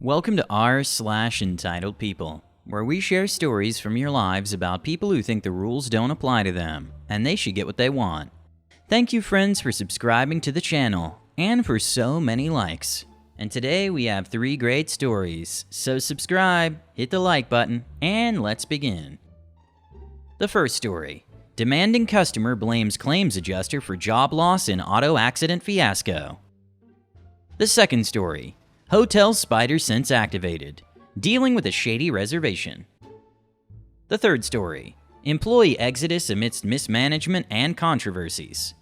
Welcome to r/entitled people, where we share stories from your lives about people who think the rules don't apply to them, and they should get what they want. Thank you, friends, for subscribing to the channel, and for so many likes. And today we have 3 great stories, so subscribe, hit the like button, and let's begin. The first story: demanding customer blames claims adjuster for job loss in auto accident fiasco. The second story: hotel spider sense activated, dealing with a shady reservation. The third story: employee exodus amidst mismanagement and controversies.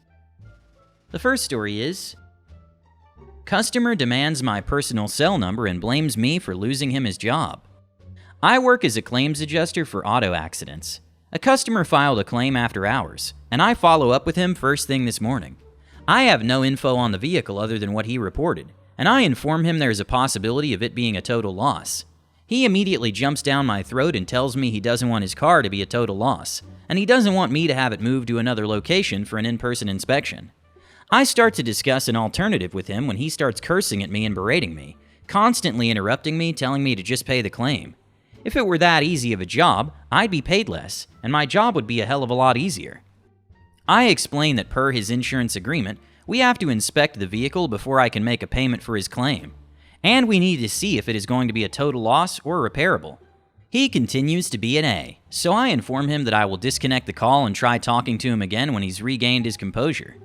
The first story is: customer demands my personal cell number and blames me for losing him his job. I work as a claims adjuster for auto accidents. A customer filed a claim after hours, and I follow up with him first thing this morning. I have no info on the vehicle other than what he reported, and I inform him there's a possibility of it being a total loss. He immediately jumps down my throat and tells me he doesn't want his car to be a total loss, and he doesn't want me to have it moved to another location for an in-person inspection. I start to discuss an alternative with him when he starts cursing at me and berating me, constantly interrupting me, telling me to just pay the claim. If it were that easy of a job, I'd be paid less, and my job would be a hell of a lot easier. I explain that per his insurance agreement, we have to inspect the vehicle before I can make a payment for his claim, and we need to see if it is going to be a total loss or repairable. He continues to be an A, so I inform him that I will disconnect the call and try talking to him again when he's regained his composure.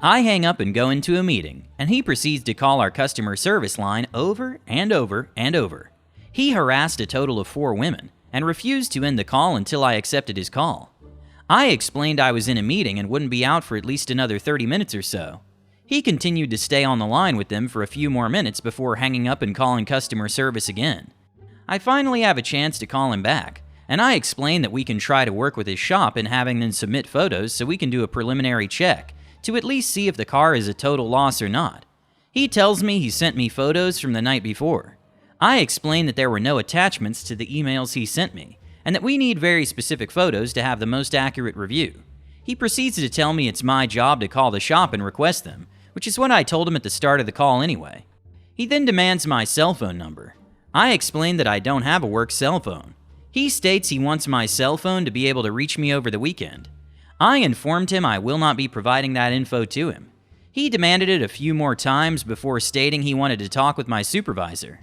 I hang up and go into a meeting, and he proceeds to call our customer service line over and over and over. He harassed a total of 4 women and refused to end the call until I accepted his call. I explained I was in a meeting and wouldn't be out for at least another 30 minutes or so. He continued to stay on the line with them for a few more minutes before hanging up and calling customer service again. I finally have a chance to call him back, and I explain that we can try to work with his shop in having them submit photos so we can do a preliminary check to at least see if the car is a total loss or not. He tells me he sent me photos from the night before. I explain that there were no attachments to the emails he sent me, and that we need very specific photos to have the most accurate review. He proceeds to tell me it's my job to call the shop and request them, which is what I told him at the start of the call anyway. He then demands my cell phone number. I explain that I don't have a work cell phone. He states he wants my cell phone to be able to reach me over the weekend. I informed him I will not be providing that info to him. He demanded it a few more times before stating he wanted to talk with my supervisor.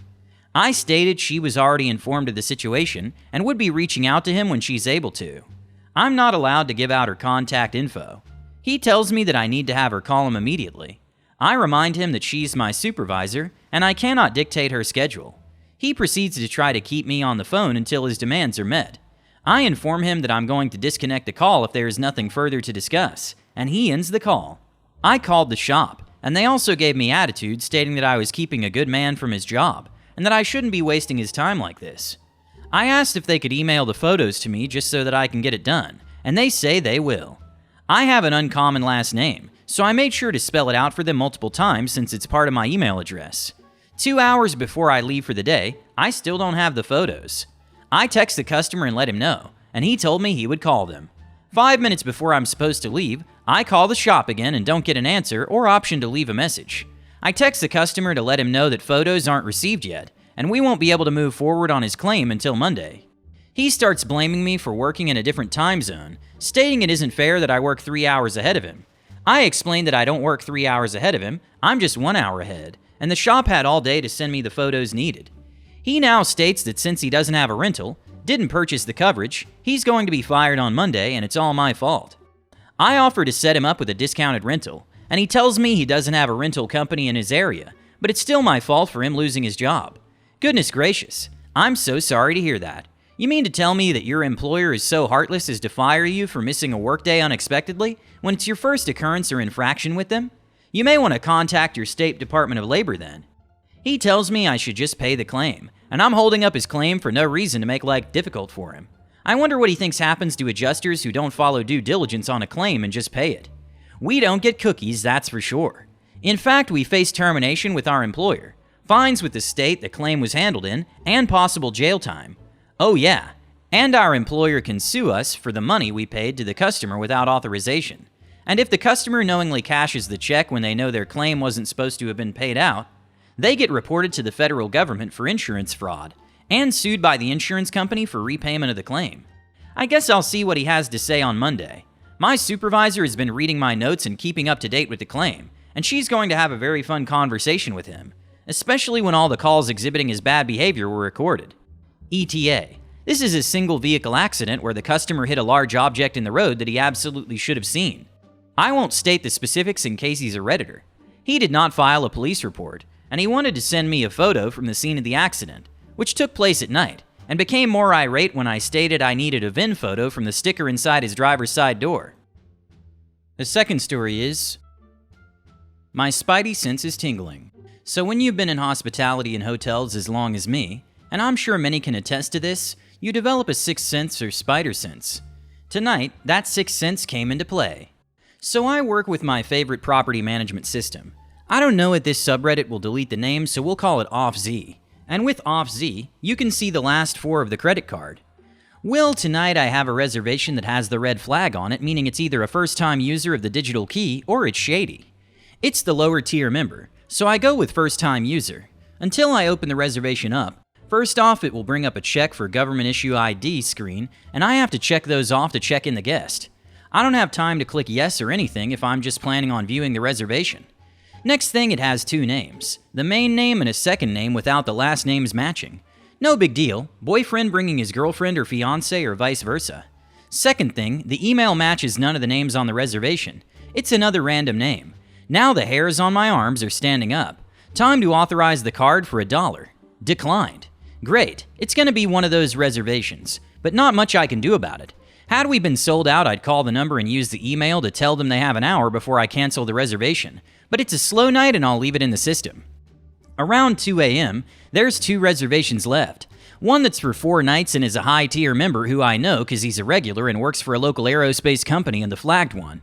I stated she was already informed of the situation and would be reaching out to him when she's able to. I'm not allowed to give out her contact info. He tells me that I need to have her call him immediately. I remind him that she's my supervisor and I cannot dictate her schedule. He proceeds to try to keep me on the phone until his demands are met. I inform him that I'm going to disconnect the call if there is nothing further to discuss, and he ends the call. I called the shop, and they also gave me attitude stating that I was keeping a good man from his job, and that I shouldn't be wasting his time like this. I asked if they could email the photos to me just so that I can get it done, and they say they will. I have an uncommon last name, so I made sure to spell it out for them multiple times since it's part of my email address. 2 hours before I leave for the day, I still don't have the photos. I text the customer and let him know, and he told me he would call them. 5 minutes before I'm supposed to leave, I call the shop again and don't get an answer or option to leave a message. I text the customer to let him know that photos aren't received yet, and we won't be able to move forward on his claim until Monday. He starts blaming me for working in a different time zone, stating it isn't fair that I work 3 hours ahead of him. I explained that I don't work 3 hours ahead of him, I'm just 1 hour ahead, and the shop had all day to send me the photos needed. He now states that since he doesn't have a rental, didn't purchase the coverage, he's going to be fired on Monday and it's all my fault. I offer to set him up with a discounted rental, and he tells me he doesn't have a rental company in his area, but it's still my fault for him losing his job. Goodness gracious, I'm so sorry to hear that. You mean to tell me that your employer is so heartless as to fire you for missing a workday unexpectedly when it's your first occurrence or infraction with them? You may want to contact your state Department of Labor then. He tells me I should just pay the claim, and I'm holding up his claim for no reason to make life difficult for him. I wonder what he thinks happens to adjusters who don't follow due diligence on a claim and just pay it. We don't get cookies, that's for sure. In fact, we face termination with our employer, fines with the state the claim was handled in, and possible jail time. Oh yeah, and our employer can sue us for the money we paid to the customer without authorization. And if the customer knowingly cashes the check when they know their claim wasn't supposed to have been paid out, They get reported to the federal government for insurance fraud and sued by the insurance company for repayment of the claim. I guess I'll see what he has to say on Monday. My supervisor has been reading my notes and keeping up to date with the claim, and she's going to have a very fun conversation with him, especially when all the calls exhibiting his bad behavior were recorded. ETA. This is a single vehicle accident where the customer hit a large object in the road that he absolutely should have seen. I won't state the specifics in case he's a Redditor. He did not file a police report, and he wanted to send me a photo from the scene of the accident, which took place at night, and became more irate when I stated I needed a VIN photo from the sticker inside his driver's side door. The second story is, my spidey sense is tingling. So when you've been in hospitality and hotels as long as me, and I'm sure many can attest to this, you develop a sixth sense or spider sense. Tonight, that sixth sense came into play. So I work with my favorite property management system. I don't know if this subreddit will delete the name, so we'll call it OffZ. And with OffZ, you can see the last four of the credit card. Well, tonight I have a reservation that has the red flag on it, meaning it's either a first-time user of the digital key or it's shady. It's the lower tier member, so I go with first-time user. Until I open the reservation up, first off it will bring up a check for government issue ID screen, and I have to check those off to check in the guest. I don't have time to click yes or anything if I'm just planning on viewing the reservation. Next thing, it has two names, the main name and a second name without the last names matching. No big deal, boyfriend bringing his girlfriend or fiance or vice versa. Second thing, the email matches none of the names on the reservation. It's another random name. Now the hairs on my arms are standing up. Time to authorize the card for $1. Declined. Great, it's gonna be one of those reservations, but not much I can do about it. Had we been sold out, I'd call the number and use the email to tell them they have an hour before I cancel the reservation, but it's a slow night and I'll leave it in the system. Around 2 a.m., there's 2 reservations left. One that's for 4 nights and is a high-tier member who I know because he's a regular and works for a local aerospace company in the flagged one.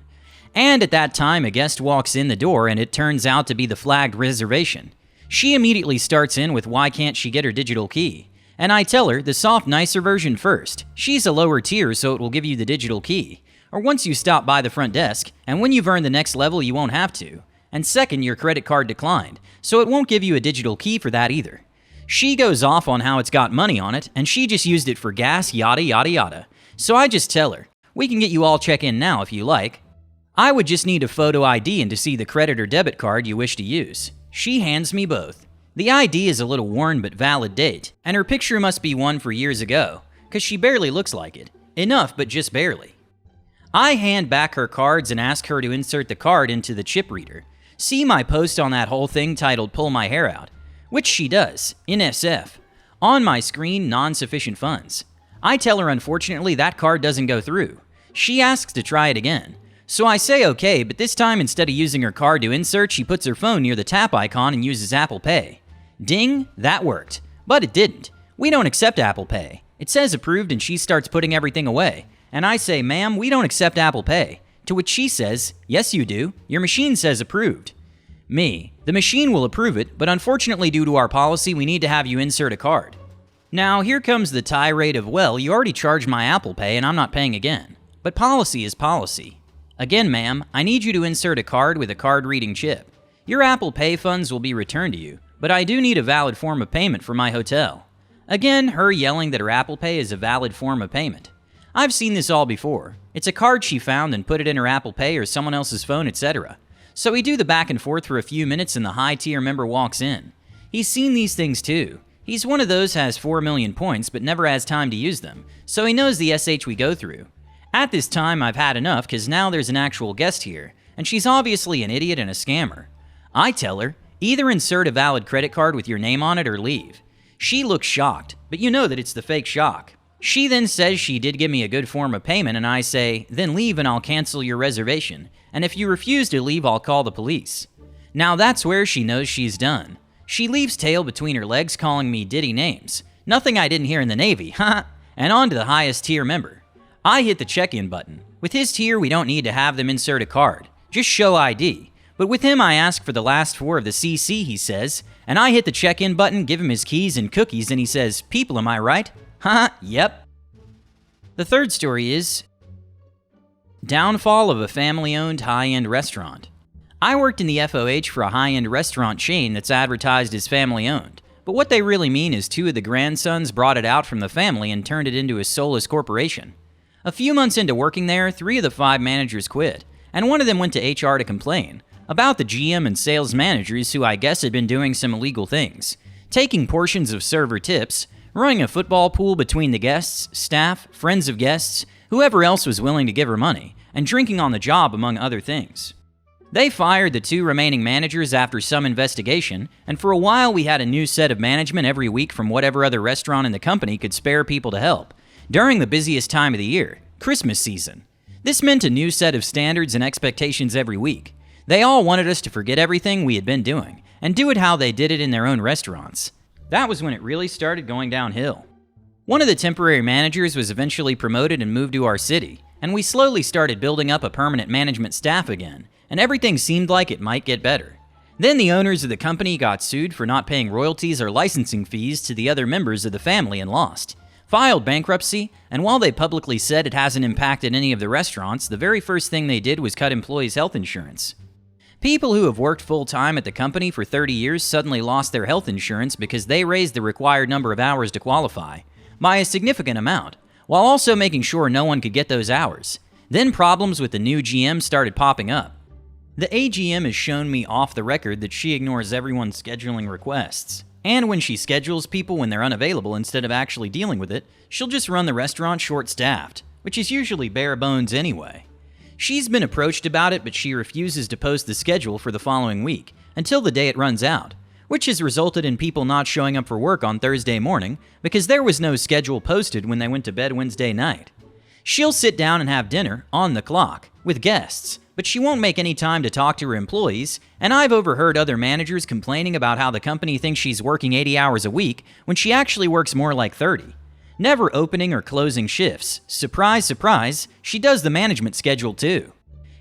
And at that time, a guest walks in the door and it turns out to be the flagged reservation. She immediately starts in with why can't she get her digital key? And I tell her the soft, nicer version first. She's a lower tier, so it will give you the digital key. Or once you stop by the front desk, and when you've earned the next level, you won't have to. And second, your credit card declined, so it won't give you a digital key for that either. She goes off on how it's got money on it, and she just used it for gas, yada yada yada. So I just tell her, we can get you all check-in now if you like. I would just need a photo ID and to see the credit or debit card you wish to use. She hands me both. The ID is a little worn but valid date, and her picture must be one for years ago, because she barely looks like it. Enough, but just barely. I hand back her cards and ask her to insert the card into the chip reader. See my post on that whole thing titled Pull My Hair Out, which she does, in SF. On my screen, non-sufficient funds. I tell her unfortunately that card doesn't go through. She asks to try it again. So I say okay, but this time instead of using her card to insert, she puts her phone near the tap icon and uses Apple Pay. Ding, that worked. But it didn't. We don't accept Apple Pay. It says approved and she starts putting everything away. And I say, ma'am, we don't accept Apple Pay. To which she says, yes you do. Your machine says approved. Me, the machine will approve it, but unfortunately due to our policy, we need to have you insert a card. Now here comes the tirade of, well, you already charged my Apple Pay and I'm not paying again. But policy is policy. Again, ma'am, I need you to insert a card with a card-reading chip. Your Apple Pay funds will be returned to you, but I do need a valid form of payment for my hotel. Again, her yelling that her Apple Pay is a valid form of payment. I've seen this all before. It's a card she found and put it in her Apple Pay or someone else's phone, etc. So we do the back and forth for a few minutes and the high-tier member walks in. He's seen these things too. He's one of those has 4 million points but never has time to use them, so he knows the SH we go through. At this time, I've had enough because now there's an actual guest here, and she's obviously an idiot and a scammer. I tell her, either insert a valid credit card with your name on it or leave. She looks shocked, but you know that it's the fake shock. She then says she did give me a good form of payment, and I say, then leave and I'll cancel your reservation, and if you refuse to leave, I'll call the police. Now that's where she knows she's done. She leaves tail between her legs calling me ditty names. Nothing I didn't hear in the Navy, haha, and on to the highest tier member. I hit the check-in button. With his tier, we don't need to have them insert a card. Just show ID. But with him, I ask for the last 4 of the CC, he says, and I hit the check-in button, give him his keys and cookies, and he says, people, am I right? Haha, yep. The third story is downfall of a family-owned high-end restaurant. I worked in the FOH for a high-end restaurant chain that's advertised as family-owned, but what they really mean is two of the grandsons brought it out from the family and turned it into a soulless corporation. A few months into working there, 3 of the 5 managers quit, and one of them went to HR to complain about the GM and sales managers who I guess had been doing some illegal things, taking portions of server tips, running a football pool between the guests, staff, friends of guests, whoever else was willing to give her money, and drinking on the job, among other things. They fired the 2 remaining managers after some investigation, and for a while we had a new set of management every week from whatever other restaurant in the company could spare people to help, during the busiest time of the year, Christmas season. This meant a new set of standards and expectations every week. They all wanted us to forget everything we had been doing, and do it how they did it in their own restaurants. That was when it really started going downhill. One of the temporary managers was eventually promoted and moved to our city, and we slowly started building up a permanent management staff again, and everything seemed like it might get better. Then the owners of the company got sued for not paying royalties or licensing fees to the other members of the family and lost, filed bankruptcy, and while they publicly said it hasn't impacted any of the restaurants, the very first thing they did was cut employees' health insurance. People who have worked full-time at the company for 30 years suddenly lost their health insurance because they raised the required number of hours to qualify by a significant amount, while also making sure no one could get those hours. Then problems with the new GM started popping up. The AGM has shown me off the record that she ignores everyone's scheduling requests. And when she schedules people when they're unavailable instead of actually dealing with it, she'll just run the restaurant short-staffed, which is usually bare bones anyway. She's been approached about it, but she refuses to post the schedule for the following week, until the day it runs out, which has resulted in people not showing up for work on Thursday morning because there was no schedule posted when they went to bed Wednesday night. She'll sit down and have dinner, on the clock, with guests, but she won't make any time to talk to her employees, and I've overheard other managers complaining about how the company thinks she's working 80 hours a week when she actually works more like 30. Never opening or closing shifts. Surprise, surprise, she does the management schedule too.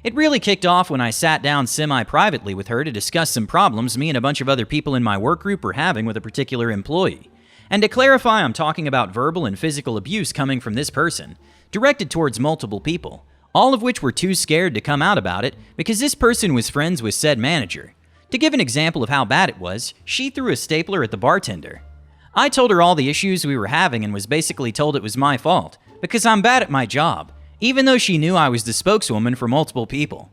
It really kicked off when I sat down semi-privately with her to discuss some problems me and a bunch of other people in my work group were having with a particular employee. And to clarify, I'm talking about verbal and physical abuse coming from this person, directed towards multiple people, all of which were too scared to come out about it because this person was friends with said manager. To give an example of how bad it was, she threw a stapler at the bartender. I told her all the issues we were having and was basically told it was my fault, because I'm bad at my job, even though she knew I was the spokeswoman for multiple people.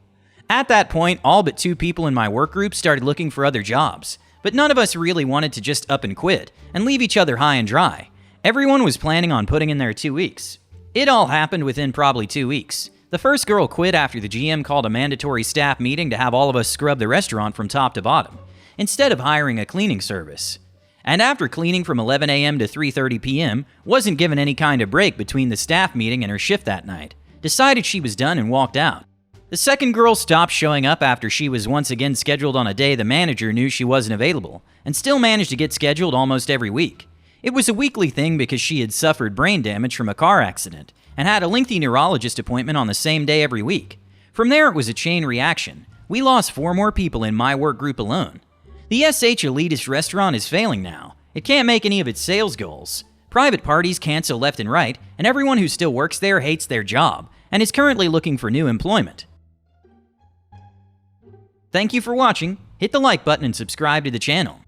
At that point, all but 2 people in my work group started looking for other jobs, but none of us really wanted to just up and quit and leave each other high and dry. Everyone was planning on putting in their 2 weeks. It all happened within probably 2 weeks. The first girl quit after the GM called a mandatory staff meeting to have all of us scrub the restaurant from top to bottom, instead of hiring a cleaning service. And after cleaning from 11 a.m. to 3:30 p.m., wasn't given any kind of break between the staff meeting and her shift that night, decided she was done and walked out. The second girl stopped showing up after she was once again scheduled on a day the manager knew she wasn't available, and still managed to get scheduled almost every week. It was a weekly thing because she had suffered brain damage from a car accident, and had a lengthy neurologist appointment on the same day every week. From there, it was a chain reaction. We lost 4 more people in my work group alone. The SH elitist restaurant is failing now. It can't make any of its sales goals. Private parties cancel left and right, and everyone who still works there hates their job, and is currently looking for new employment. Thank you for watching. Hit the like button and subscribe to the channel.